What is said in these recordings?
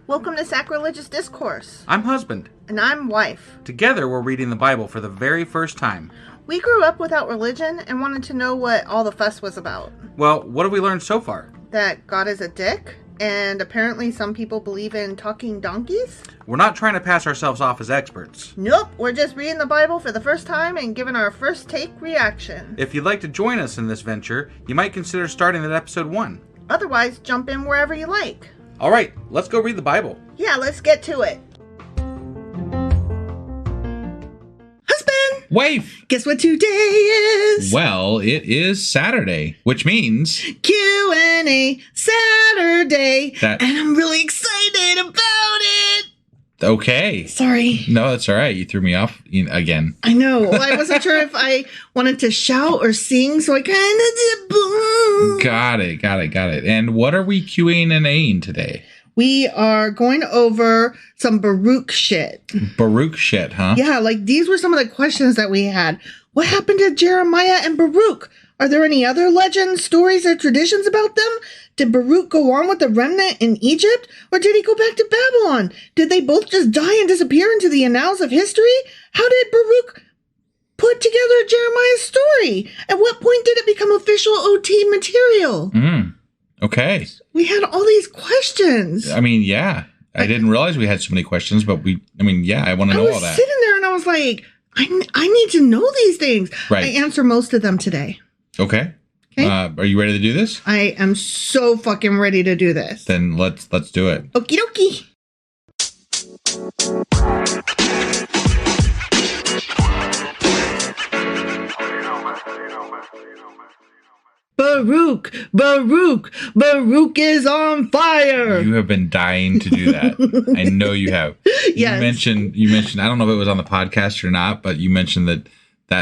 Welcome to Sacrilegious Discourse. I'm husband. And I'm wife. Together, we're reading the Bible for the very first time. We grew up without religion and wanted to know what all the fuss was about. Well, what have we learned so far? That God is a dick, and apparently some people believe in talking donkeys? We're not trying to pass ourselves off as experts. Nope, we're just reading the Bible for the first time and giving our first take reaction. If you'd like to join us in this venture, you might consider starting at episode 1. Otherwise, jump in wherever you like. All right, let's go read the Bible. Yeah, let's get to it. Husband! Wife! Guess what today is? Well, it is Saturday, which means... Q&A Saturday. That- And I'm really excited about it. Okay. Sorry. No, that's all right. You threw me off again. I know. Well, I wasn't sure if I wanted to shout or sing, so I kind of did boom. Got it. And what are we Qing and Aing today? We are going over some Baruch shit. Baruch shit, huh? Yeah, like these were some of the questions that we had. What happened to Jeremiah and Baruch? Are there any other legends, stories, or traditions about them? Did Baruch go on with the remnant in Egypt? Or did he go back to Babylon? Did they both just die and disappear into the annals of history? How did Baruch put together Jeremiah's story? At what point did it become official OT material? Okay. We had all these questions. I mean, yeah. I didn't realize we had so many questions, but I want to know all I that. was sitting there and I was like, I need to know these things. Right. I answer most of them today. Okay. Okay. Are you ready to do this? I am so fucking ready to do this. Then let's do it. Okie dokie. Baruch is on fire. You have been dying to do that. I know you have. Yes. You mentioned, I don't know if it was on the podcast or not, but you mentioned that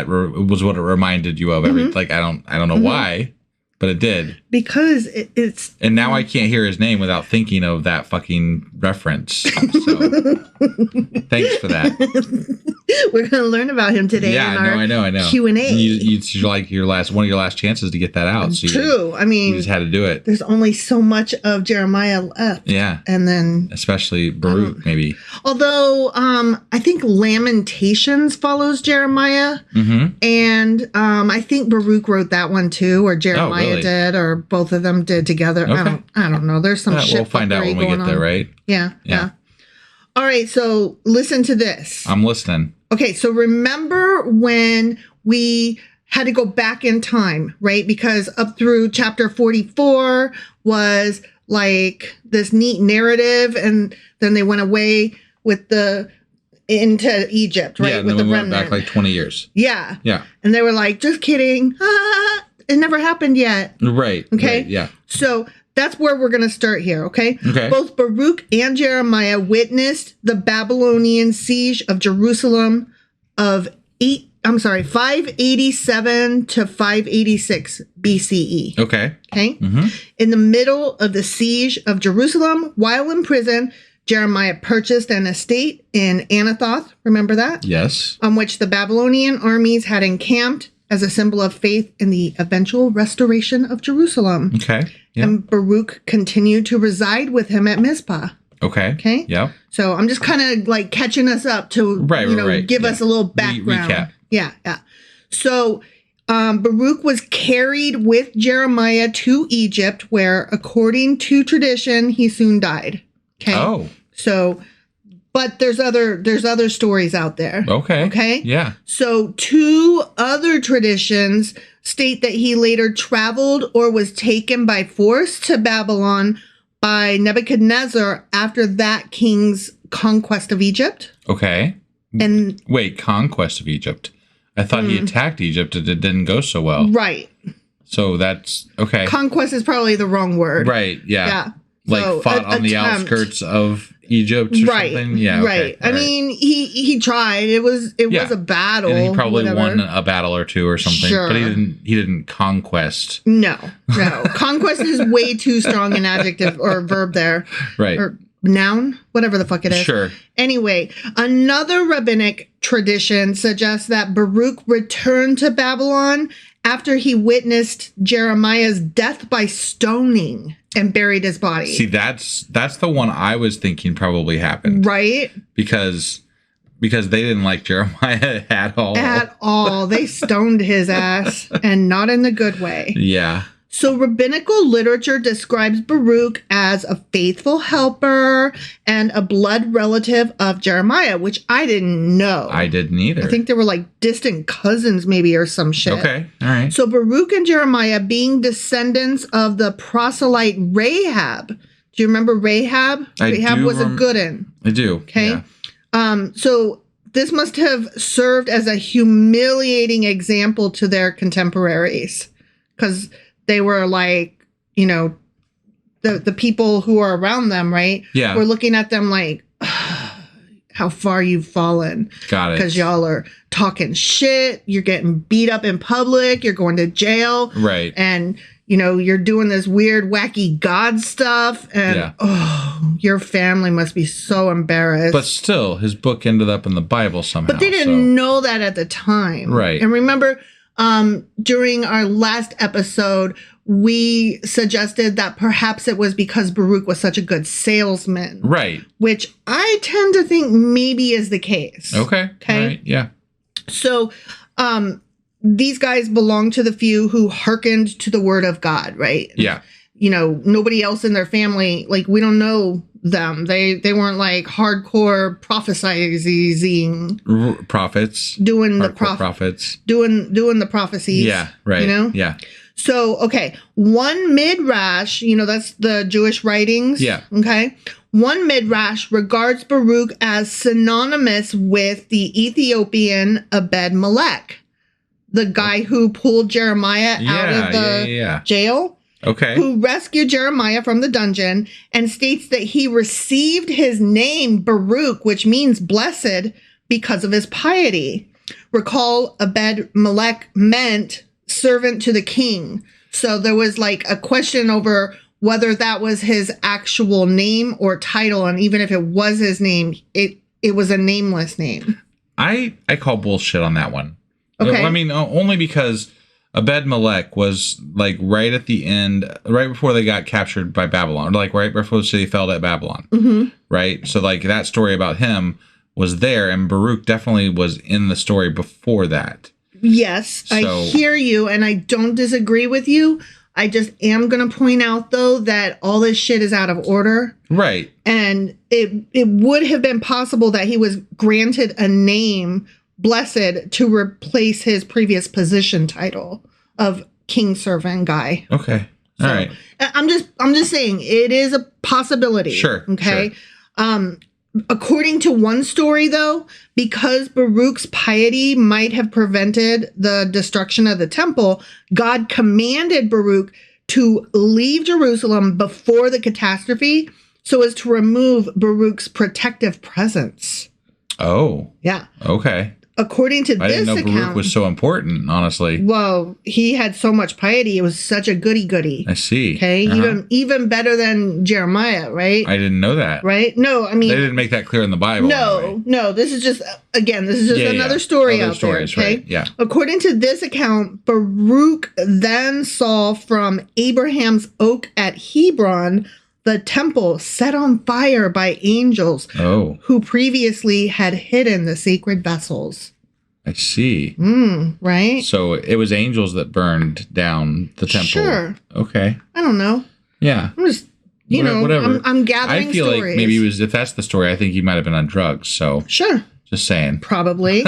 was what it reminded you of. I don't know why, but it did. Because it's... And now I can't hear his name without thinking of that fucking reference. So thanks for that. We're going to learn about him today in our I know. Q&A. It's like one of your last chances to get that out. So True. You just had to do it. There's only so much of Jeremiah left. Yeah. And then... Especially Baruch, maybe. Although, I think Lamentations follows Jeremiah. Mm-hmm. And I think Baruch wrote that one too, or Jeremiah did, or both of them did together. Okay. I don't know. There's some shit. We'll find out when we get there, right? Yeah. All right, so listen to this. I'm listening. Okay, so remember when we had to go back in time, right? Because up through chapter 44 was like this neat narrative, and then they went away with into Egypt, right? Yeah, and with then we the went back like 20 years. Yeah. Yeah. And they were like, just kidding. It never happened yet. Right. Okay. Right, yeah. So that's where we're going to start here. Okay. Okay. Both Baruch and Jeremiah witnessed the Babylonian siege of Jerusalem of 587 to 586 BCE. Okay. Okay. Mm-hmm. In the middle of the siege of Jerusalem, while in prison, Jeremiah purchased an estate in Anathoth. Remember that? Yes. On which the Babylonian armies had encamped as a symbol of faith in the eventual restoration of Jerusalem. Okay. Yeah. And Baruch continued to reside with him at Mizpah. Okay. Okay. Yeah. So I'm just kind of like catching us up to, give us a little background. Recap. Yeah. So Baruch was carried with Jeremiah to Egypt, where, according to tradition, he soon died. Okay. Oh. So, but there's other stories out there. Okay. Okay. Yeah. So 2 other traditions state that he later traveled or was taken by force to Babylon by Nebuchadnezzar after that king's conquest of Egypt. Okay. And wait, conquest of Egypt. I thought he attacked Egypt and it didn't go so well. Right. So that's okay. Conquest is probably the wrong word. Right. Yeah. Yeah. Like So, fought on the outskirts of Egypt or something. Yeah. Right. Okay. I mean, he tried. It was a battle. And he probably won a battle or two or something. Sure. But he didn't conquest. No. Conquest is way too strong an adjective or verb there. Right. Or noun, whatever the fuck it is. Sure. Anyway, another rabbinic tradition suggests that Baruch returned to Babylon after he witnessed Jeremiah's death by stoning and buried his body. See, that's the one I was thinking probably happened. Right? Because they didn't like Jeremiah at all. At all. They stoned his ass, and not in the good way. Yeah. So rabbinical literature describes Baruch as a faithful helper and a blood relative of Jeremiah, which I didn't know. I didn't either. I think they were like distant cousins maybe or some shit. Okay, all right. So Baruch and Jeremiah being descendants of the proselyte Rahab. Do you remember Rahab? Rahab was a good one. I do. Okay. Yeah. So this must have served as a humiliating example to their contemporaries, because they were like, you know, the people who are around them, right? Yeah. We're looking at them like, how far you've fallen. Got it. Because y'all are talking shit. You're getting beat up in public. You're going to jail. Right. And, you know, you're doing this weird, wacky God stuff. And, your family must be so embarrassed. But still, his book ended up in the Bible somehow. But they didn't know that at the time. Right. And remember, during our last episode, we suggested that perhaps it was because Baruch was such a good salesman. Right. Which I tend to think maybe is the case. Okay. Okay. Right. Yeah. So, these guys belong to the few who hearkened to the word of God, right? Yeah. You know, nobody else in their family, like, we don't know them. They weren't like hardcore prophesizing Prophets. Doing the prophets. Doing the prophecies. Yeah, right. You know? Yeah. So, okay, one midrash, you know, that's the Jewish writings. Yeah. Okay. One midrash regards Baruch as synonymous with the Ethiopian Abed Melech, the guy who pulled Jeremiah out of the jail. Okay. Who rescued Jeremiah from the dungeon, and states that he received his name Baruch, which means blessed, because of his piety. Recall, Abed Melech meant servant to the king. So there was like a question over whether that was his actual name or title. And even if it was his name, it was a nameless name. I call bullshit on that one. Okay. I mean, only because Abed Melech was like right at the end, right before they got captured by Babylon, like right before the city fell at Babylon. Mm-hmm. Right. So like that story about him was there, and Baruch definitely was in the story before that. Yes, I hear you, and I don't disagree with you. I just am going to point out, though, that all this shit is out of order. Right. And it would have been possible that he was granted a name, blessed, to replace his previous position title of king servant guy. Okay. All right. I'm just saying it is a possibility. Sure. Okay. Sure. According to one story, though, because Baruch's piety might have prevented the destruction of the temple, God commanded Baruch to leave Jerusalem before the catastrophe so as to remove Baruch's protective presence. Oh. Yeah. Okay. According to I this didn't know Baruch was so important, honestly. Well, he had so much piety. It was such a goody-goody. I see. Okay. Even better than Jeremiah, right? I didn't know that. Right? No, I mean... They didn't make that clear in the Bible. No. This is just, again, another story Other out stories, there. Okay? Right. Yeah. According to this account, Baruch then saw from Abraham's oak at Hebron the temple set on fire by angels who previously had hidden the sacred vessels. I see. Right? So it was angels that burned down the temple. Sure. Okay. I don't know. Yeah. I'm just, whatever. I'm gathering I feel stories. like maybe it was, if that's the story, I think he might have been on drugs. So sure. Just saying. Probably.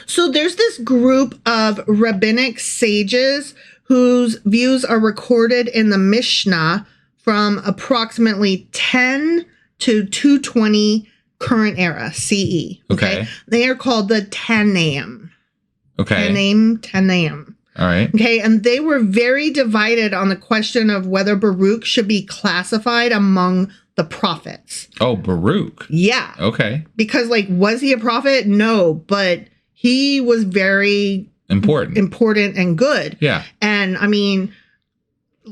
So there's this group of rabbinic sages whose views are recorded in the Mishnah from approximately 10 to 220 current era CE. Okay. They are called the Tanaim. Okay. Tanaim. All right. Okay. And they were very divided on the question of whether Baruch should be classified among the prophets. Oh, Baruch. Yeah. Okay. Because, like, was he a prophet? No, but he was very important and good. Yeah. And I mean,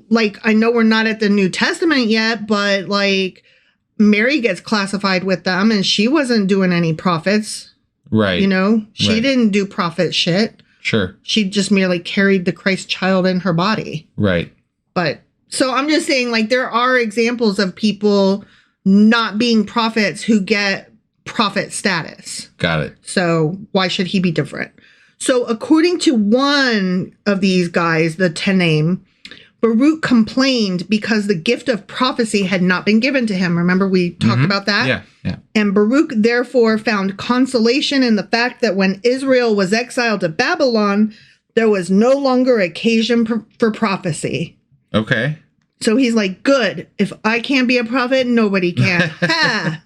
like, I know we're not at the New Testament yet, but like Mary gets classified with them and she wasn't doing any prophets. Right. You know, she didn't do prophet shit. Sure. She just merely carried the Christ child in her body. Right. But so I'm just saying, like, there are examples of people not being prophets who get prophet status. Got it. So why should he be different? So according to one of these guys, the Tenem, Baruch complained because the gift of prophecy had not been given to him. Remember we talked about that? Yeah. And Baruch therefore found consolation in the fact that when Israel was exiled to Babylon, there was no longer occasion for prophecy. Okay. So he's like, good. If I can't be a prophet, nobody can. Ha!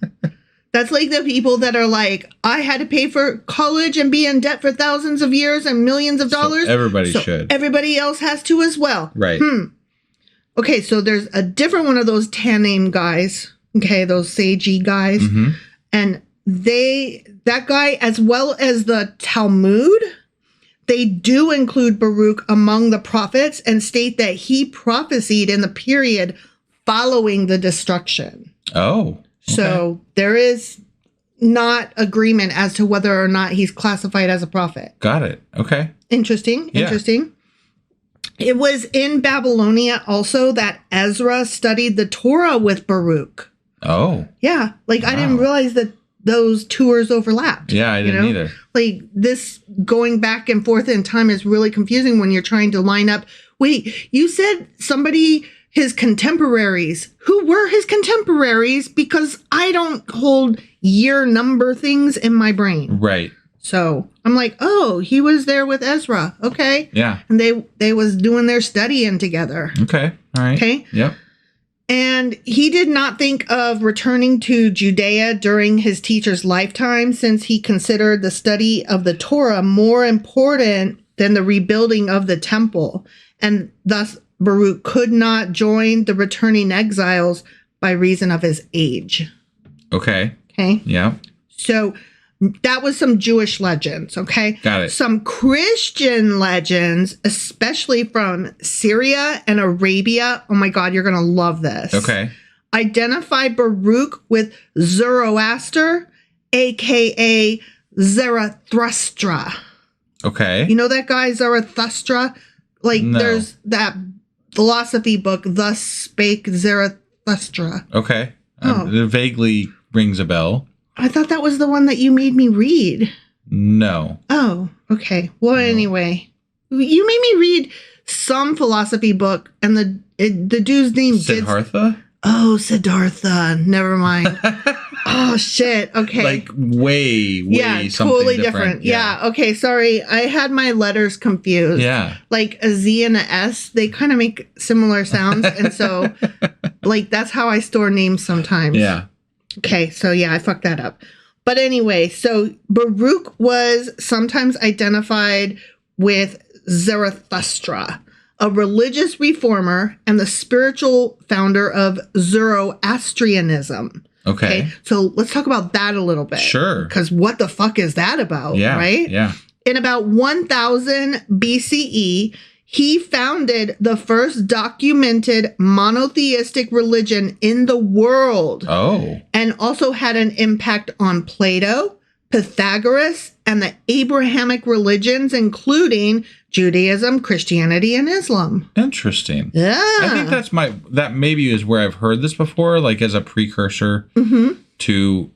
That's like the people that are like, I had to pay for college and be in debt for thousands of years and millions of dollars. So everybody should. Everybody else has to as well. Right. Okay, so there's a different one of those Tenem guys. Okay, those sagey guys. Mm-hmm. And that guy, as well as the Talmud, they do include Baruch among the prophets and state that he prophesied in the period following the destruction. Oh. Okay. So there is not agreement as to whether or not he's classified as a prophet. Got it. Okay. Interesting. Yeah. Interesting. It was in Babylonia also that Ezra studied the Torah with Baruch. Oh. Yeah. Like, Wow. I didn't realize that those tours overlapped. Yeah, I didn't either. Like, this going back and forth in time is really confusing when you're trying to line up. Wait, you said somebody, his contemporaries. Who were his contemporaries? Because I don't hold year number things in my brain. Right. So I'm like, oh, he was there with Ezra. Okay. Yeah. And they was doing their studying together. Okay. All right. Okay. Yep. And he did not think of returning to Judea during his teacher's lifetime, since he considered the study of the Torah more important than the rebuilding of the temple. And thus, Baruch could not join the returning exiles by reason of his age. Okay. Okay. Yeah. So that was some Jewish legends, okay? Got it. Some Christian legends, especially from Syria and Arabia. Oh my God, you're going to love this. Okay. Identify Baruch with Zoroaster, a.k.a. Zarathustra. Okay. You know that guy, Zarathustra? Like, No. there's that philosophy book, Thus Spake Zarathustra. Okay. Oh. It vaguely rings a bell. I thought that was the one that you made me read. No. Oh, okay. Well, No. anyway, you made me read some philosophy book, and the dude's name Siddhartha? Oh, Siddhartha. Never mind. Oh, shit. Okay. Like way yeah, something totally different. Yeah. Okay. Sorry. I had my letters confused. Yeah. Like a Z and a S, they kind of make similar sounds. And so, like, that's how I store names sometimes. Yeah. Okay, so yeah, I fucked that up. But anyway, so Baruch was sometimes identified with Zarathustra, a religious reformer and the spiritual founder of Zoroastrianism. Okay. So let's talk about that a little bit. Sure. Because what the fuck is that about, Yeah. right? Yeah. In about 1000 BCE, he founded the first documented monotheistic religion in the world. Oh. And also had an impact on Plato, Pythagoras, and the Abrahamic religions, including Judaism, Christianity, and Islam. Interesting. Yeah. I think that maybe is where I've heard this before, like as a precursor to,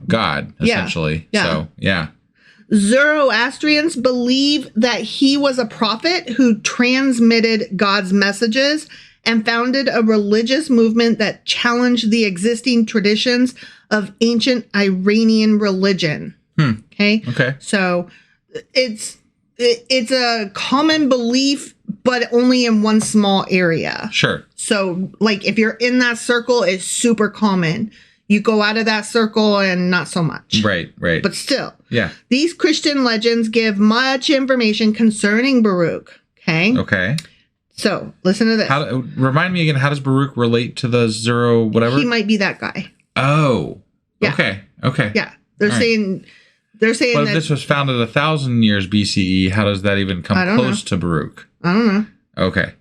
God, essentially. Yeah. So, yeah. Zoroastrians believe that he was a prophet who transmitted God's messages and founded a religious movement that challenged the existing traditions of ancient Iranian religion. Okay. Okay. So it's a common belief, but only in one small area. Sure. So, like, if you're in that circle, it's super common. You go out of that circle and not so much. Right. But still. Yeah. These Christian legends give much information concerning Baruch. Okay. Okay. So, listen to this. Remind me again, how does Baruch relate to the Zoro whatever? He might be that guy. Oh. Yeah. Okay. Yeah. They're saying But that if this was founded 1,000 years BCE, how does that even come close to Baruch? I don't know. Okay.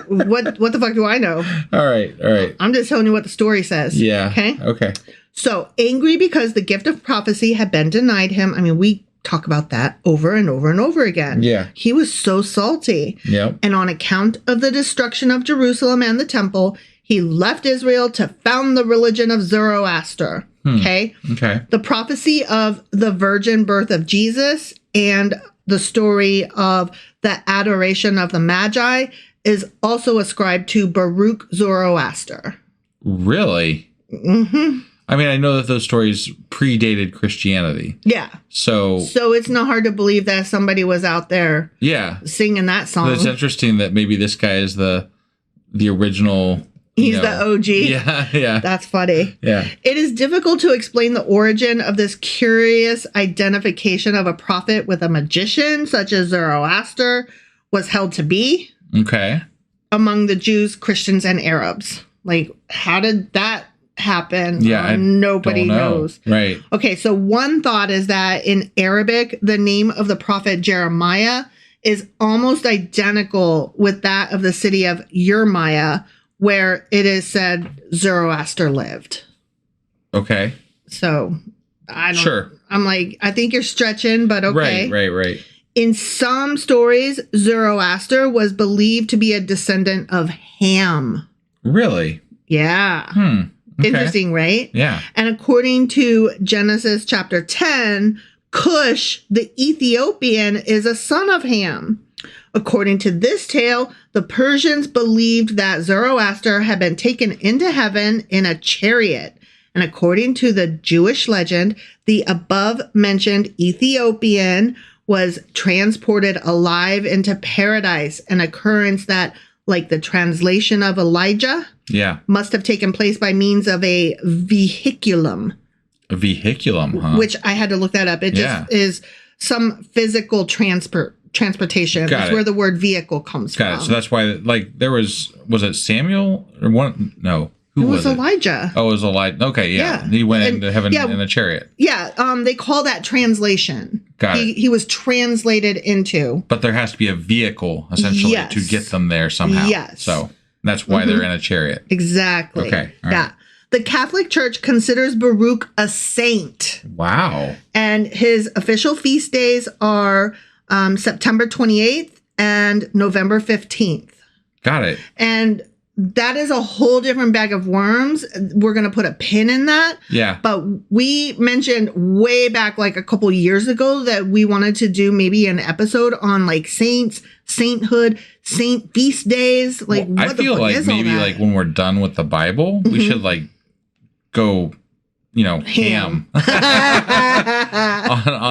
What the fuck do I know? All right. I'm just telling you what the story says. Yeah. Okay. Okay. So, angry because the gift of prophecy had been denied him. I mean, we talk about that over and over and over again. Yeah. He was so salty. Yep. And on account of the destruction of Jerusalem and the temple, he left Israel to found the religion of Zoroaster. Okay. Okay. The prophecy of the virgin birth of Jesus and the story of the adoration of the Magi is also ascribed to Baruch Zoroaster. Really? Mm-hmm. I mean, I know that those stories predated Christianity. Yeah. So it's not hard to believe that somebody was out there singing that song. But it's interesting that maybe this guy is the original. He's the OG. Yeah. That's funny. Yeah. It is difficult to explain the origin of this curious identification of a prophet with a magician, such as Zoroaster was held to be. Okay. Among the Jews, Christians, and Arabs. Like, how did that happen? Yeah, nobody knows. Right. Okay, so one thought is that in Arabic, the name of the prophet Jeremiah is almost identical with that of the city of Urmia, where it is said Zoroaster lived. Okay. So, I don't... Sure. I'm like, I think you're stretching, but okay. Right. In some stories, Zoroaster was believed to be a descendant of Ham. Really? Yeah. Okay. Interesting, right? Yeah. And according to Genesis chapter 10, Cush, the Ethiopian, is a son of Ham. According to this tale, the Persians believed that Zoroaster had been taken into heaven in a chariot. And according to the Jewish legend, the above-mentioned Ethiopian was transported alive into paradise, an occurrence that, like the translation of Elijah, must have taken place by means of a vehiculum. A vehiculum, huh? Which I had to look that up. It just is some physical transportation. That's where the word vehicle comes from. Got it. So that's why, like, there was it Samuel or one? No. Who was it? Elijah. Oh, it was Elijah. Okay, yeah. He went into heaven in a chariot. Yeah, they call that translation. Got it. He was translated into. But there has to be a vehicle, essentially, to get them there somehow. Yes. So that's why they're in a chariot. Exactly. Okay. All right. Yeah. The Catholic Church considers Baruch a saint. Wow. And his official feast days are September 28th and November 15th. Got it. And that is a whole different bag of worms. We're going to put a pin in that. Yeah. But we mentioned way back, like a couple years ago, that we wanted to do maybe an episode on like saints, sainthood, saint feast days. Like, well, I feel like maybe like when we're done with the Bible, we should like go, ham on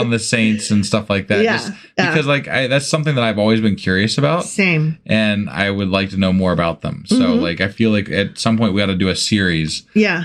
the saints and stuff like that. Yeah, because like that's something that I've always been curious about. Same. And I would like to know more about them. So like I feel like at some point we got to do a series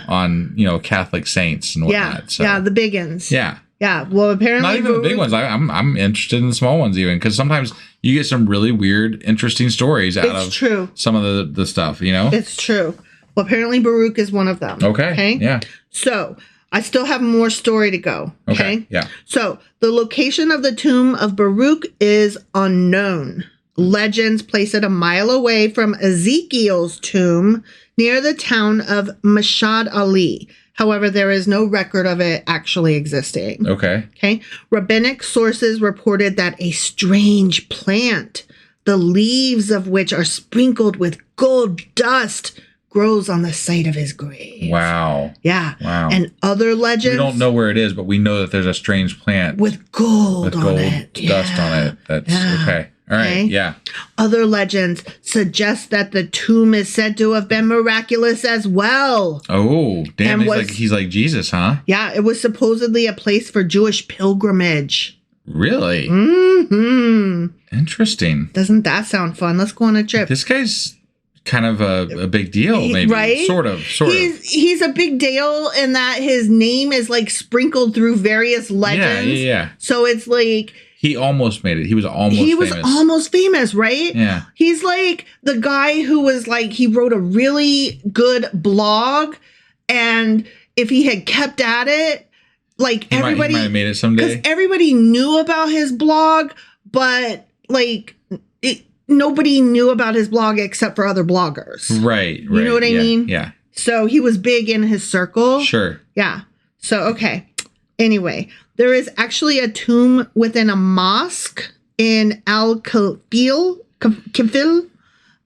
on, Catholic saints and whatnot. Yeah, the big ones. Yeah. Yeah. Well, apparently not even the big ones. I'm interested in the small ones even, because sometimes you get some really weird, interesting stories out of some of the stuff, It's true. Well, apparently Baruch is one of them. Okay. Yeah. So I still have more story to go. Okay. Yeah. So the location of the tomb of Baruch is unknown. Legends place it a mile away from Ezekiel's tomb near the town of Mashhad Ali. However, there is no record of it actually existing. Okay. Rabbinic sources reported that a strange plant, the leaves of which are sprinkled with gold dust, grows on the site of his grave. Wow. Yeah. Wow. And other legends. We don't know where it is, but we know that there's a strange plant with gold on it. Dust on it. That's okay. All right. Okay. Yeah. Other legends suggest that the tomb is said to have been miraculous as well. Oh, damn. He's like Jesus, huh? Yeah. It was supposedly a place for Jewish pilgrimage. Really? Mm-hmm. Interesting. Doesn't that sound fun? Let's go on a trip. This guy's kind of a big deal, maybe. Right? Sort of. He's a big deal in that his name is like sprinkled through various legends. Yeah. So it's like he almost made it. He was almost famous, right? Yeah. He's like the guy who was like, he wrote a really good blog, and if he had kept at it, like everybody might have made it someday. Because everybody knew about his blog, but like nobody knew about his blog except for other bloggers. Right. You know what I mean? Yeah. So he was big in his circle. Sure. Yeah. So, okay. Anyway, there is actually a tomb within a mosque in Al-Kafil,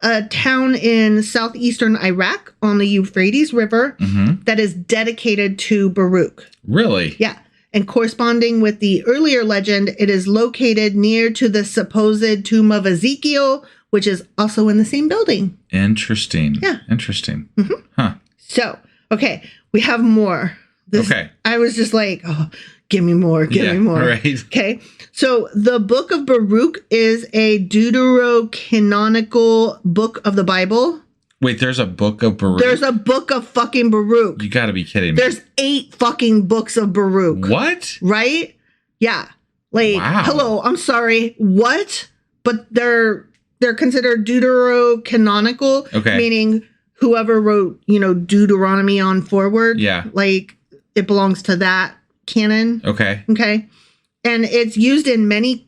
a town in southeastern Iraq on the Euphrates River that is dedicated to Baruch. Really? Yeah. And corresponding with the earlier legend, it is located near to the supposed tomb of Ezekiel, which is also in the same building. Interesting. Yeah. Interesting. Huh. So, okay, we have more. Okay. I was just like, oh, give me more, give me more. Right. Okay. So the book of Baruch is a deuterocanonical book of the Bible. Wait, there's a book of Baruch? There's a book of fucking Baruch. You gotta be kidding me. There's 8 fucking books of Baruch. What? Right? Yeah. Like, Wow. hello, I'm sorry. What? But they're considered deuterocanonical, meaning whoever wrote, Deuteronomy on forward. Yeah. Like, it belongs to that canon. Okay. Okay. And it's used in many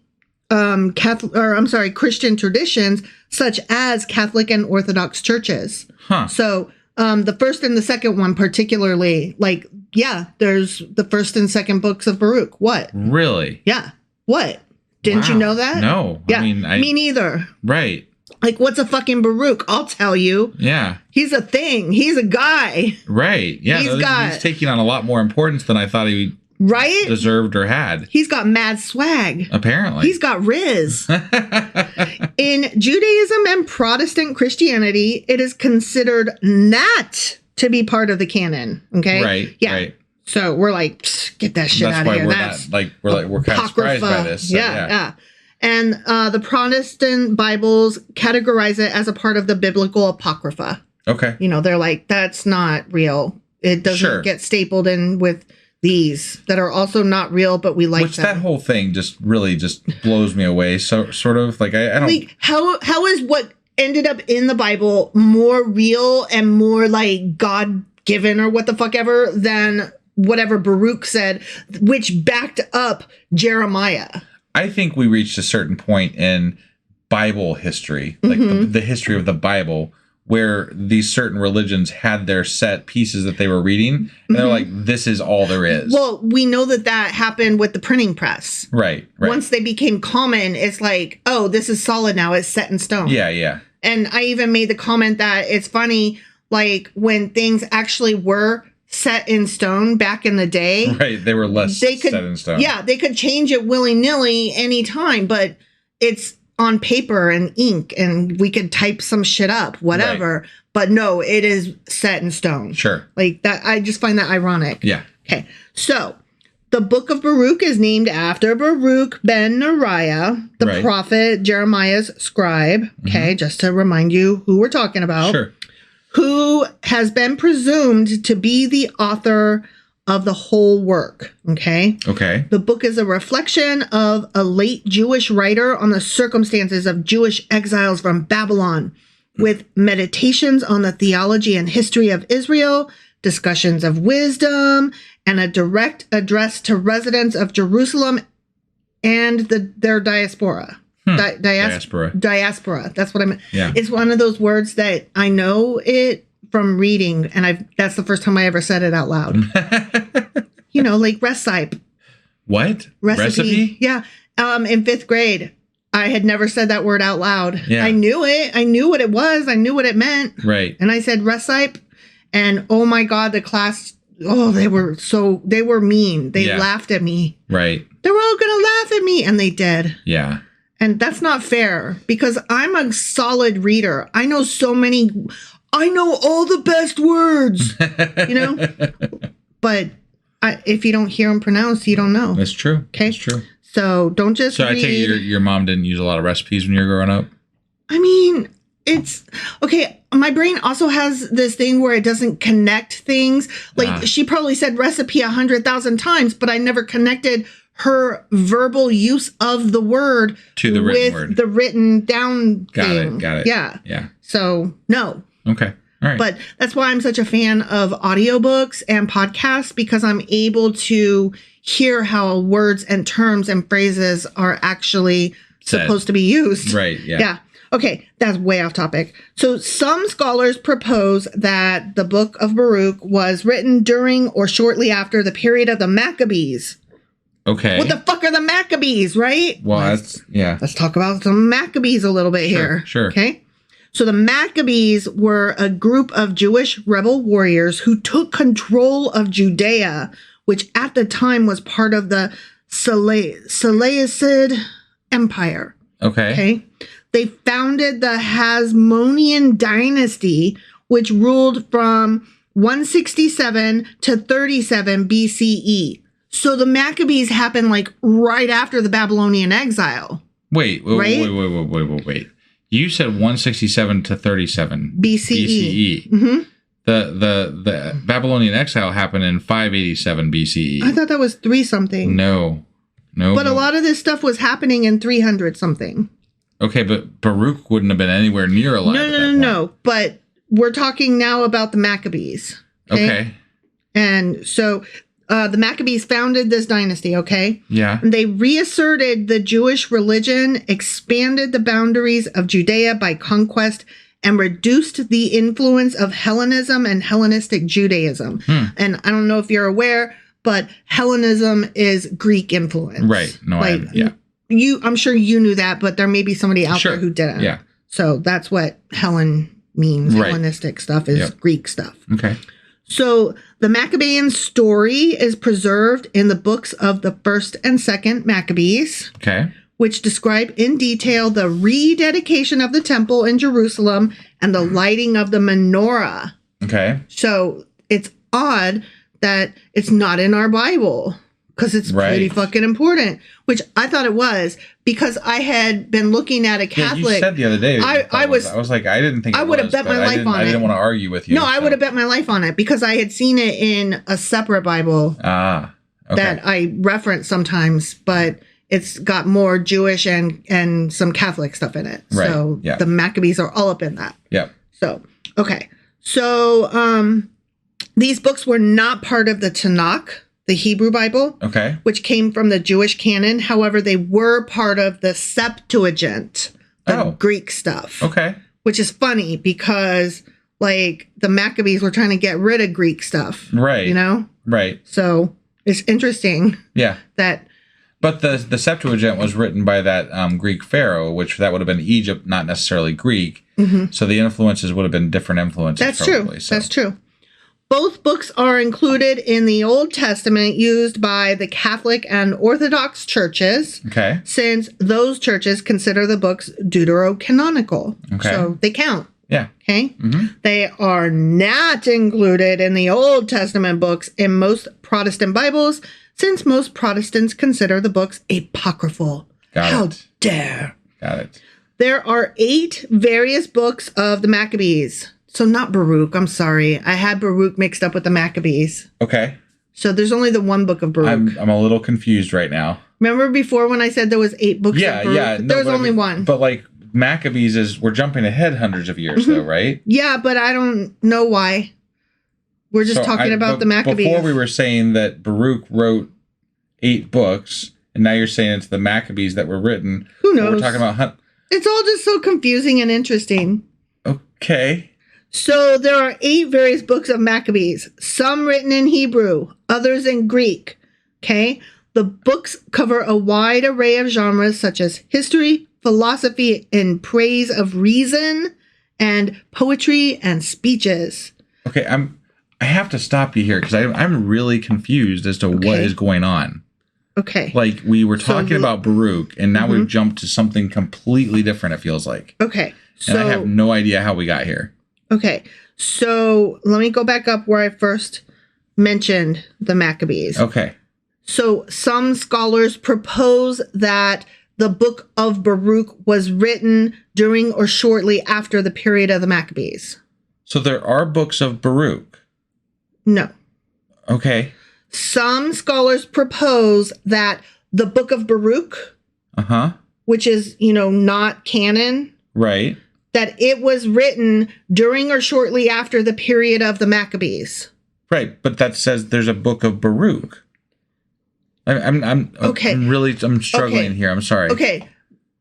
Christian traditions, such as Catholic and Orthodox churches. Huh. So the first and the second one particularly, like, yeah, there's the first and second books of Baruch. What? Really? Yeah. What? Didn't you know that? No. Yeah. I mean, me neither. Right. Like, what's a fucking Baruch? I'll tell you. Yeah. He's a thing. He's a guy. Right. Yeah. He's taking on a lot more importance than I thought he deserved or had. He's got mad swag. Apparently. He's got riz. In Judaism and Protestant Christianity, it is considered not to be part of the canon. Okay. Right. Yeah. Right. So we're like, get that shit out of here. We're kind of surprised by this. So, yeah. And the Protestant Bibles categorize it as a part of the biblical apocrypha. Okay. They're like, that's not real. It doesn't get stapled in with these that are also not real, but we like them. That whole thing just really just blows me away. So sort of like I don't. Like, how is what ended up in the Bible more real and more like God given or what the fuck ever than whatever Baruch said, which backed up Jeremiah? I think we reached a certain point in Bible history, like the history of the Bible, where these certain religions had their set pieces that they were reading. And they're like, this is all there is. Well, we know that happened with the printing press. Right. Once they became common, it's like, oh, this is solid now. It's set in stone. Yeah, yeah. And I even made the comment that it's funny, like when things actually were set in stone back in the day. Right. They were set in stone. Yeah. They could change it willy-nilly anytime, but it's on paper and ink and we could type some shit up, whatever. Right. But no, it is set in stone. Sure. Like that. I just find that ironic. Yeah. Okay. So the book of Baruch is named after Baruch ben Neriah, the prophet Jeremiah's scribe. Okay. Just to remind you who we're talking about. Sure. Who has been presumed to be the author of the whole work. Okay. Okay. The book is a reflection of a late Jewish writer on the circumstances of Jewish exiles from Babylon, with meditations on the theology and history of Israel, discussions of wisdom, and a direct address to residents of Jerusalem and their diaspora. Diaspora. That's what I meant. Yeah. It's one of those words that I know it from reading, and that's the first time I ever said it out loud. Like recipe. What? Recipe? Yeah. In 5th grade, I had never said that word out loud. Yeah. I knew it. I knew what it was. I knew what it meant. Right. And I said recipe, and oh my God, the class, they were mean. They laughed at me. Right. They were all going to laugh at me, and they did. Yeah. And that's not fair because I'm a solid reader. I know all the best words, but if you don't hear them pronounced, you don't know. That's true. Okay. That's true. So don't just read. I take it your mom didn't use a lot of recipes when you were growing up? I mean, it's okay. My brain also has this thing where it doesn't connect things. Like she probably said recipe 100,000 times, but I never connected her verbal use of the word to the written word. The written down thing. Got it. Yeah. Yeah. So no. Okay. All right. But that's why I'm such a fan of audiobooks and podcasts, because I'm able to hear how words and terms and phrases are actually supposed to be used. Right. Yeah. Yeah. Okay, that's way off topic. So some scholars propose that the book of Baruch was written during or shortly after the period of the Maccabees. Okay. What the fuck are the Maccabees, right? Well, let's talk about some Maccabees a little bit here. Sure. Okay. So the Maccabees were a group of Jewish rebel warriors who took control of Judea, which at the time was part of the Seleucid Empire. Okay. They founded the Hasmonean dynasty, which ruled from 167 to 37 BCE. So the Maccabees happened like right after the Babylonian exile. Wait. You said 167 to 37 BCE. Mm-hmm. The Babylonian exile happened in 587 BCE. I thought that was 3 something. No. But a lot of this stuff was happening in 300 something. Okay, but Baruch wouldn't have been anywhere near alive. No. But we're talking now about the Maccabees. Okay. And so the Maccabees founded this dynasty, okay? Yeah. And they reasserted the Jewish religion, expanded the boundaries of Judea by conquest, and reduced the influence of Hellenism and Hellenistic Judaism. And I don't know if you're aware, but Hellenism is Greek influence. Right. No, I'm sure you knew that, but there may be somebody out there who didn't. Yeah. So that's what Hellen means. Right. Hellenistic stuff is Greek stuff. Okay. So the Maccabean story is preserved in the books of the first and second Maccabees. Okay. Which describe in detail the rededication of the temple in Jerusalem and the lighting of the menorah. Okay. So it's odd that it's not in our Bible because it's pretty fucking important, which I thought it was because I had been looking at a Catholic. You said the other day. I was like, I didn't think I would have bet my life on it. I didn't want to argue with you. No, I would have bet my life on it because I had seen it in a separate Bible that I reference sometimes, but it's got more Jewish and some Catholic stuff in it. Right. So the Maccabees are all up in that. Yeah. So, okay. So these books were not part of the Tanakh, the Hebrew Bible, which came from the Jewish canon. However, they were part of the Septuagint, the Greek stuff. Okay. Which is funny because, like, the Maccabees were trying to get rid of Greek stuff. Right. You know? Right. So it's interesting. Yeah. But the Septuagint was written by that Greek pharaoh, which that would have been Egypt, not necessarily Greek. Mm-hmm. So the influences would have been different influences. That's probably, true. So. That's true. Both books are included in the Old Testament used by the Catholic and Orthodox churches. Okay. Since those churches consider the books deuterocanonical. Okay. So they count. Yeah. Okay. Mm-hmm. They are not included in the Old Testament books in most Protestant Bibles, since most Protestants consider the books apocryphal. How dare. Got it. There are 8 various books of the Maccabees. So not Baruch. I'm sorry. I had Baruch mixed up with the Maccabees. Okay. So there's only the one book of Baruch. I'm a little confused right now. Remember before when I said there was 8 books of Baruch? Yeah. No, there's only one. But like Maccabees we're jumping ahead hundreds of years though, right? Yeah, but I don't know why. We're just talking about the Maccabees. Before we were saying that Baruch wrote 8 books, and now you're saying it's the Maccabees that were written. Who knows? We're talking about... It's all just so confusing and interesting. Okay. So there are 8 various books of Maccabees, some written in Hebrew, others in Greek. Okay? The books cover a wide array of genres such as history, philosophy, and praise of reason, and poetry and speeches. Okay, I have to stop you here because I'm really confused as to what is going on. Okay. Like, we were talking about Baruch, and now we've jumped to something completely different, it feels like. Okay. And I have no idea how we got here. Okay. So, let me go back up where I first mentioned the Maccabees. Okay. So, some scholars propose that the book of Baruch was written during or shortly after the period of the Maccabees. So, there are books of Baruch? No. Okay. Some scholars propose that the book of Baruch, which is, not canon, right, that it was written during or shortly after the period of the Maccabees. Right, but that says there's a book of Baruch. I'm struggling here. I'm sorry. Okay.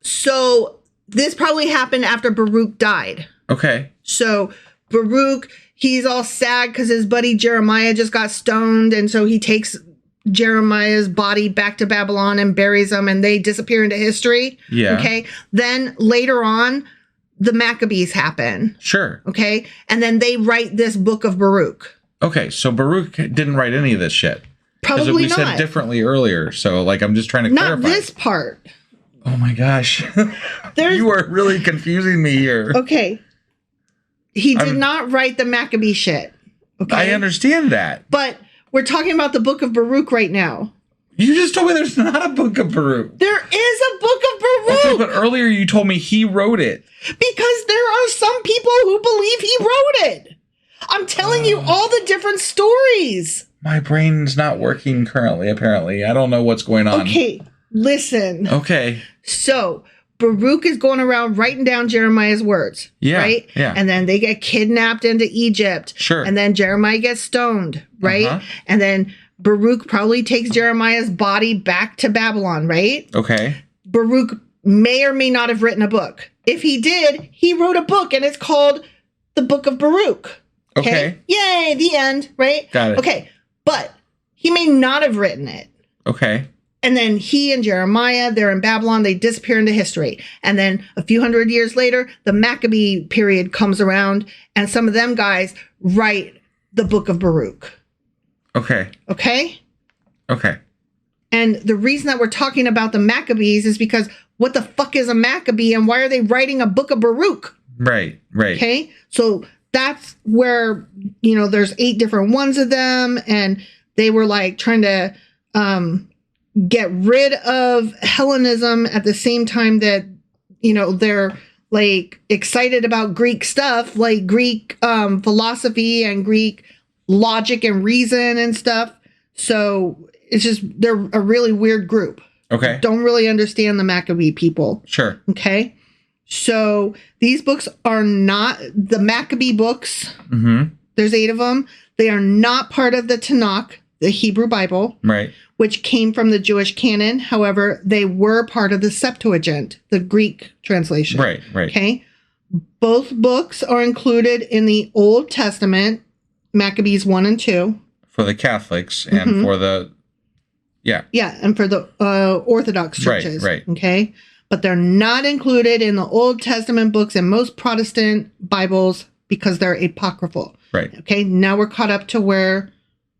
So this probably happened after Baruch died. Okay. So Baruch, he's all sad because his buddy Jeremiah just got stoned. And so he takes Jeremiah's body back to Babylon and buries him, and they disappear into history. Yeah. Okay. Then later on, the Maccabees happen. Sure. Okay. And then they write this book of Baruch. Okay. So Baruch didn't write any of this shit. Probably we not. said differently earlier. So, like, I'm just trying to Not clarify. this part. Oh, my gosh. There's- You are really confusing me here. Okay. He did not write the Maccabee shit. Okay. I understand that. But we're talking about the book of Baruch right now. You just told me there's not a book of Baruch. There is a book of Baruch. Okay, but earlier you told me he wrote it. Because there are some people who believe he wrote it. I'm telling you all the different stories. My brain's not working currently, apparently. I don't know what's going on. Okay, listen. Okay. So, Baruch is going around writing down Jeremiah's words. Yeah, Right? yeah. And then they get kidnapped into Egypt. Sure. And then Jeremiah gets stoned. Right? Uh-huh. And then Baruch probably takes Jeremiah's body back to Babylon. Right? Okay. Baruch may or may not have written a book. If he did, he wrote a book, and it's called the Book of Baruch. Okay. Yay, the end, right? Got it. Okay, but he may not have written it. Okay. And then he and Jeremiah, they're in Babylon, they disappear into history. And then a few hundred years later, the Maccabee period comes around, and some of them guys write the Book of Baruch. Okay. Okay? Okay. And the reason that we're talking about the Maccabees is because what the fuck is a Maccabee, and why are they writing a Book of Baruch? Right. Right. Okay? So that's where, there's 8 different ones of them, and they were like trying to get rid of Hellenism at the same time that, they're like excited about Greek stuff, like Greek philosophy and Greek logic and reason and stuff. So it's just, they're a really weird group. Okay. Don't really understand the Maccabee people. Sure. Okay. So these books are not the Maccabee books. Mm-hmm. There's 8 of them. They are not part of the Tanakh, the Hebrew Bible, Right. which came from the Jewish canon. However, they were part of the Septuagint, the Greek translation. Right. Right. Okay. Both books are included in the Old Testament, Maccabees 1 and 2. For the Catholics and for the, yeah. Yeah, and for the Orthodox churches. Right. Okay. But they're not included in the Old Testament books and most Protestant Bibles because they're apocryphal. Right. Okay. Now we're caught up to where,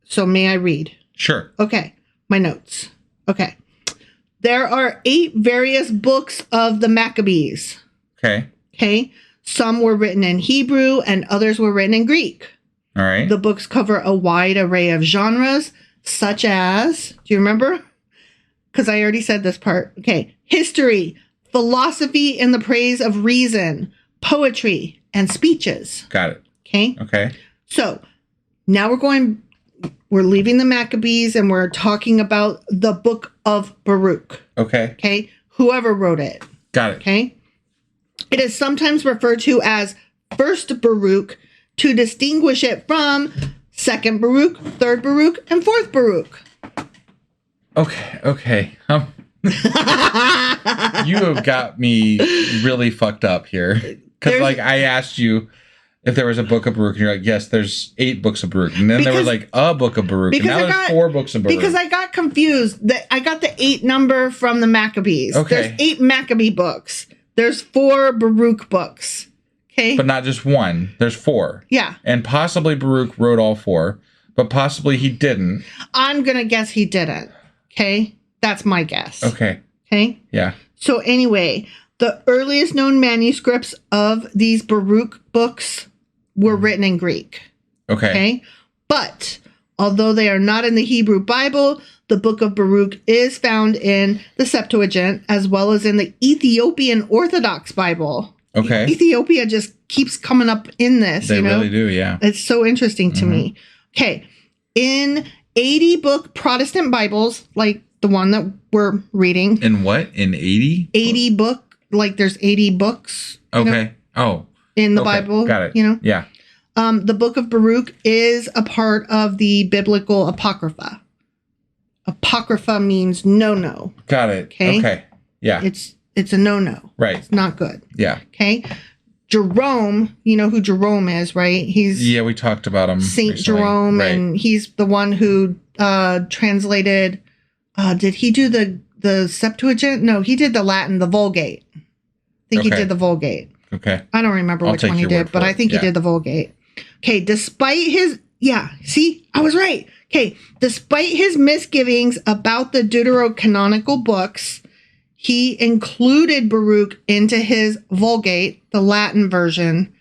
so may I read? Sure. Okay. My notes. Okay. There are 8 various books of the Maccabees. Okay. Okay. Some were written in Hebrew and others were written in Greek. All right. The books cover a wide array of genres, such as, do you remember? Because I already said this part. Okay. History, philosophy in the praise of reason, poetry, and speeches. Got it. Okay. Okay. So now we're leaving the Maccabees and we're talking about the book of Baruch. Okay. Okay. Whoever wrote it. Got it. Okay. It is sometimes referred to as first Baruch to distinguish it from second Baruch, third Baruch, and fourth Baruch. Okay. Okay. You have got me really fucked up here. Because, like, I asked you if there was a book of Baruch, and you're like, yes, there's 8 books of Baruch. And then there was, like, a book of Baruch. And now there's 4 books of Baruch. Because I got confused. I got the 8 number from the Maccabees. Okay. There's 8 Maccabee books. There's 4 Baruch books. Okay. But not just one. There's 4. Yeah. And possibly Baruch wrote all 4. But possibly he didn't. I'm going to guess he didn't. Okay. That's my guess. Okay. Okay. Yeah. So anyway, the earliest known manuscripts of these Baruch books were written in Greek. Okay. Okay. But although they are not in the Hebrew Bible, the book of Baruch is found in the Septuagint as well as in the Ethiopian Orthodox Bible. Okay. Ethiopia just keeps coming up in this. They really do, yeah. It's so interesting to me. Okay. In 80 book Protestant Bibles, like the one that we're reading. In what? In 80? 80 book, like there's 80 books. Okay. In the Okay. Bible. Got it. Yeah. The book of Baruch is a part of the biblical apocrypha. Apocrypha means no. Got it. Okay. Okay. Yeah. It's it's a no-no. Right. It's not good. Yeah. Okay. Jerome, you know who Jerome is, right? Yeah, we talked about him. Saint recently. Jerome, right. and he's the one who translated. Did he do the Septuagint? No, he did the Latin, the Vulgate. I think he did the Vulgate. Okay. I don't remember which one he did, but I think he did the Vulgate. Okay, despite his see, I was right. Okay, despite his misgivings about the deuterocanonical books, he included Baruch into his Vulgate, the Latin version,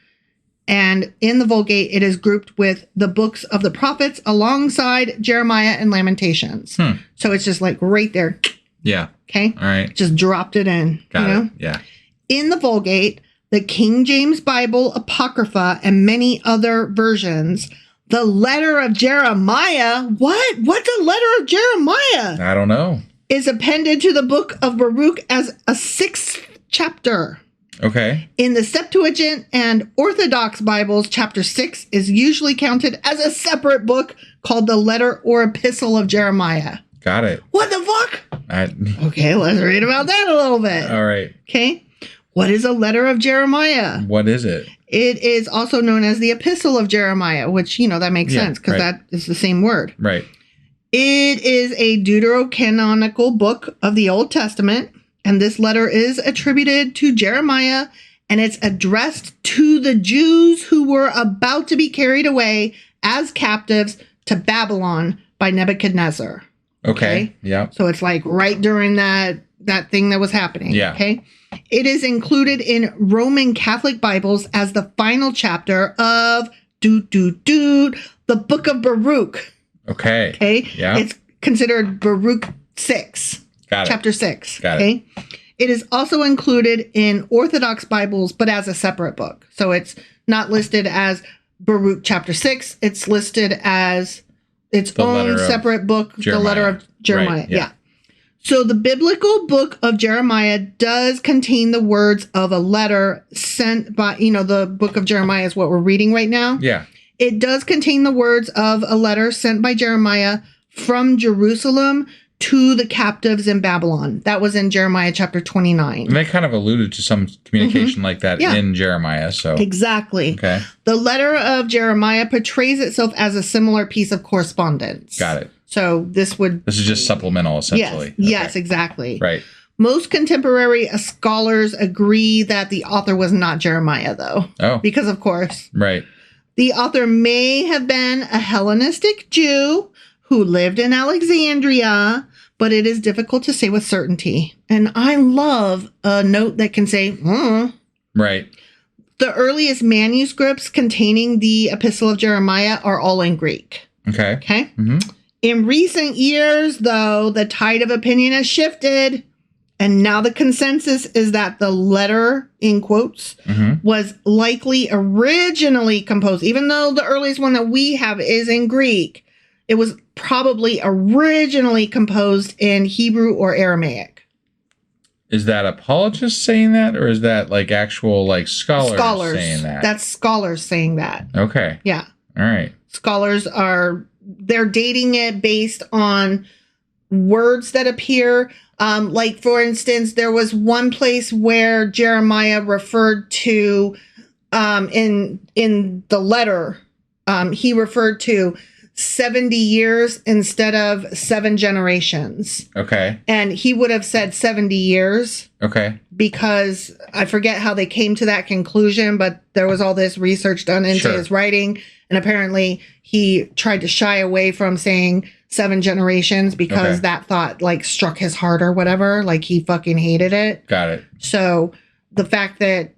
and in the Vulgate, it is grouped with the books of the prophets alongside Jeremiah and Lamentations. So it's just like right there. Yeah. Okay. All right. Just dropped it in. Got it. Yeah. In the Vulgate, the King James Bible, Apocrypha, and many other versions, the letter of Jeremiah. What? What's a letter of Jeremiah? I don't know. Is appended to the book of Baruch as a 6th chapter. Okay. In the Septuagint and Orthodox Bibles, chapter 6 is usually counted as a separate book called the letter or epistle of Jeremiah. Got it. What the fuck? Okay, let's read about that a little bit. All right. Okay. What is a letter of Jeremiah? What is it? It is also known as the epistle of Jeremiah, which, that makes sense because that is the same word. Right. It is a deuterocanonical book of the Old Testament, and this letter is attributed to Jeremiah, and it's addressed to the Jews who were about to be carried away as captives to Babylon by Nebuchadnezzar. Okay. Yeah. So it's like right during that thing that was happening. Yeah. Okay. It is included in Roman Catholic Bibles as the final chapter of the book of Baruch. Okay. Okay. Yeah. It's considered Baruch 6. Got it. Chapter 6. Got it. It is also included in Orthodox Bibles, but as a separate book. So it's not listed as Baruch chapter 6. It's listed as its own separate book, the letter of Jeremiah. Right, yeah. So the biblical book of Jeremiah does contain the words of a letter sent by, the book of Jeremiah is what we're reading right now. Yeah. It does contain the words of a letter sent by Jeremiah from Jerusalem to the captives in Babylon. That was in Jeremiah chapter 29. And they kind of alluded to some communication like that in Jeremiah. So exactly. Okay. The letter of Jeremiah portrays itself as a similar piece of correspondence. Got it. So this is just supplemental, essentially. Yes, exactly. Right. Most contemporary scholars agree that the author was not Jeremiah, though. Oh. Because, of course. Right. The author may have been a Hellenistic Jew who lived in Alexandria, but it is difficult to say with certainty. And I love a note that can say, Right. The earliest manuscripts containing the Epistle of Jeremiah are all in Greek. Okay. Okay? Mm-hmm. In recent years, though, the tide of opinion has shifted, and now the consensus is that the letter, in quotes, was likely originally composed, even though the earliest one that we have is in Greek, it was probably originally composed in Hebrew or Aramaic. Is that apologists saying that, or is that like actual scholars saying that? That's scholars saying that. Okay. Yeah. All right. Scholars they're dating it based on words that appear. Like, for instance, there was one place where Jeremiah referred to, in the letter, he referred to 70 years instead of 7 generations. Okay. And he would have said 70 years. Okay. Because I forget how they came to that conclusion, but there was all this research done into his writing. And apparently he tried to shy away from saying 7 generations because that thought struck his heart or whatever. Like he fucking hated it. Got it. So the fact that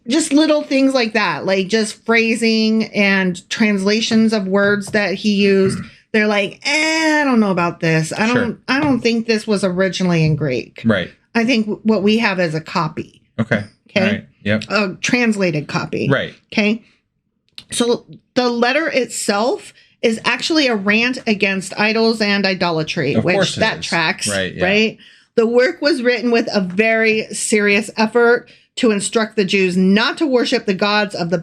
just little things like that, like just phrasing and translations of words that he used, they're like, I don't know about this. I don't think this was originally in Greek. Right. I think what we have is a copy. Okay. Okay. All right. Yep. A translated copy. Right. Okay. So the letter itself is actually a rant against idols and idolatry, which that tracks. Right. Yeah. Right. The work was written with a very serious effort to instruct the Jews not to worship the gods of the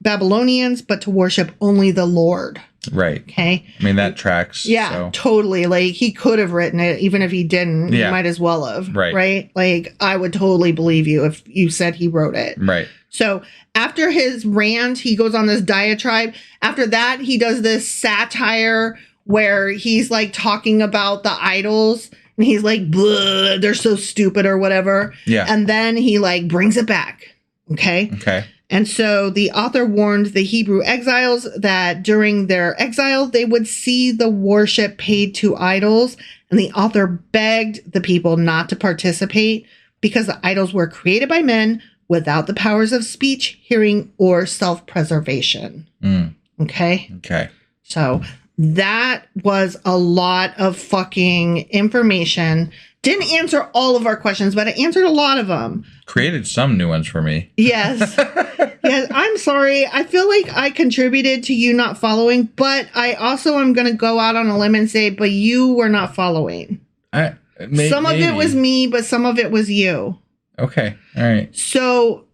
Babylonians, but to worship only the Lord. Right. Okay. I mean, that tracks. Yeah, so. totally. Like, he could have written it, even if he didn't. Yeah. He might as well have. Right. Right? Like, I would totally believe you if you said he wrote it. Right. So after his rant, he goes on this diatribe. After that, he does this satire where he's like talking about the idols. And he's like, blah, they're so stupid or whatever. Yeah. And then he like brings it back. Okay. Okay. And so the author warned the Hebrew exiles that during their exile, they would see the worship paid to idols. And the author begged the people not to participate because the idols were created by men without the powers of speech, hearing, or self-preservation. Okay? Okay. So that was a lot of fucking information. Didn't answer all of our questions, but it answered a lot of them. Created some new ones for me. Yes. Yes, I'm sorry. I feel like I contributed to you not following, but I also am going to go out on a limb and say, but you were not following. Some of it was me, but some of it was you. Okay. All right. So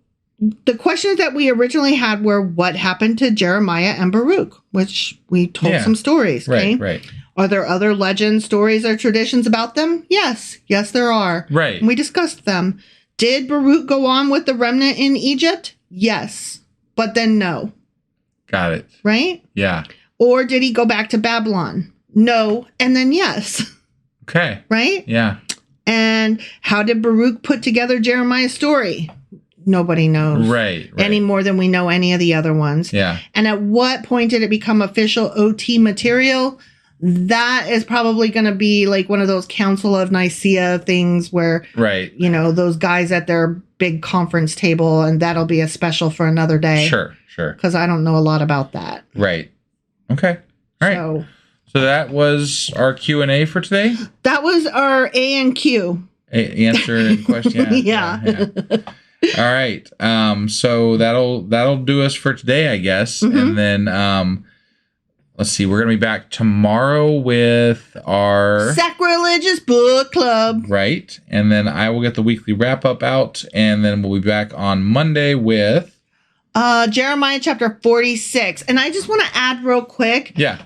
the questions that we originally had were what happened to Jeremiah and Baruch, which we told some stories. Okay? Right. Are there other legends, stories, or traditions about them? Yes. Yes, there are. Right. And we discussed them. Did Baruch go on with the remnant in Egypt? Yes. But then no. Got it. Right? Yeah. Or did he go back to Babylon? No. And then yes. Okay. Right? Yeah. And how did Baruch put together Jeremiah's story? Nobody knows. Right. Any more than we know any of the other ones. Yeah. And at what point did it become official OT material? That is probably going to be like one of those Council of Nicaea things where, you know, those guys at their big conference table, and that'll be a special for another day. Sure. Because I don't know a lot about that. Right. Okay. All right. So that was our Q&A for today? That was our A and Q. Answer and question. Yeah. All right. So that'll do us for today, I guess. And then let's see, we're gonna be back tomorrow with our Sacrilegious Book Club. Right. And then I will get the weekly wrap up out, and then we'll be back on Monday with Jeremiah chapter 46. And I just want to add real quick. Yeah.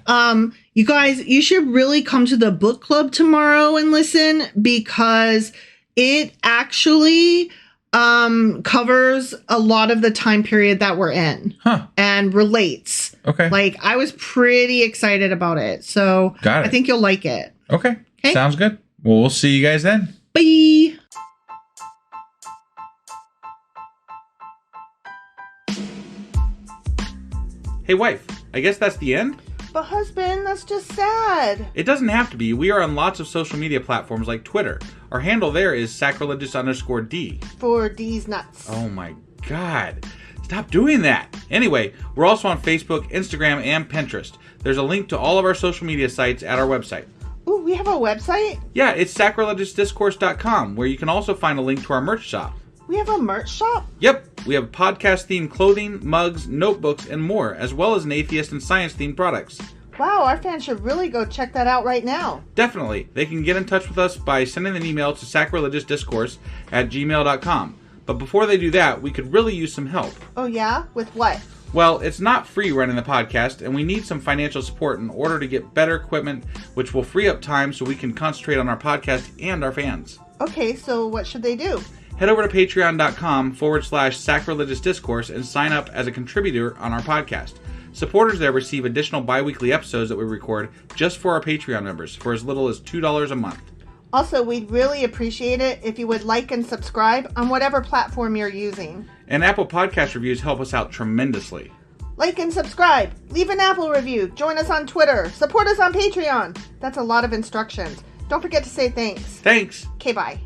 You guys, you should really come to the book club tomorrow and listen, because it actually covers a lot of the time period that we're in and relates. Okay. Like, I was pretty excited about it. So I think you'll like it. Okay. Sounds good. Well, we'll see you guys then. Bye. Hey, wife, I guess that's the end? But husband, that's just sad. It doesn't have to be. We are on lots of social media platforms like Twitter. Our handle there is sacrilegious_D. For D's nuts. Oh my God. Stop doing that. Anyway, we're also on Facebook, Instagram, and Pinterest. There's a link to all of our social media sites at our website. Ooh, we have a website? Yeah, it's sacrilegiousdiscourse.com, where you can also find a link to our merch shop. We have a merch shop? Yep, we have podcast-themed clothing, mugs, notebooks, and more, as well as an atheist and science-themed products. Wow, our fans should really go check that out right now. Definitely. They can get in touch with us by sending an email to sacrilegiousdiscourse@gmail.com. But before they do that, we could really use some help. Oh yeah? With what? Well, it's not free running the podcast, and we need some financial support in order to get better equipment, which will free up time so we can concentrate on our podcast and our fans. Okay, so what should they do? Head over to patreon.com/sacrilegiousdiscourse and sign up as a contributor on our podcast. Supporters there receive additional bi-weekly episodes that we record just for our Patreon members for as little as $2 a month. Also, we'd really appreciate it if you would like and subscribe on whatever platform you're using. And Apple Podcast reviews help us out tremendously. Like and subscribe. Leave an Apple review. Join us on Twitter. Support us on Patreon. That's a lot of instructions. Don't forget to say thanks. Thanks. Okay, bye.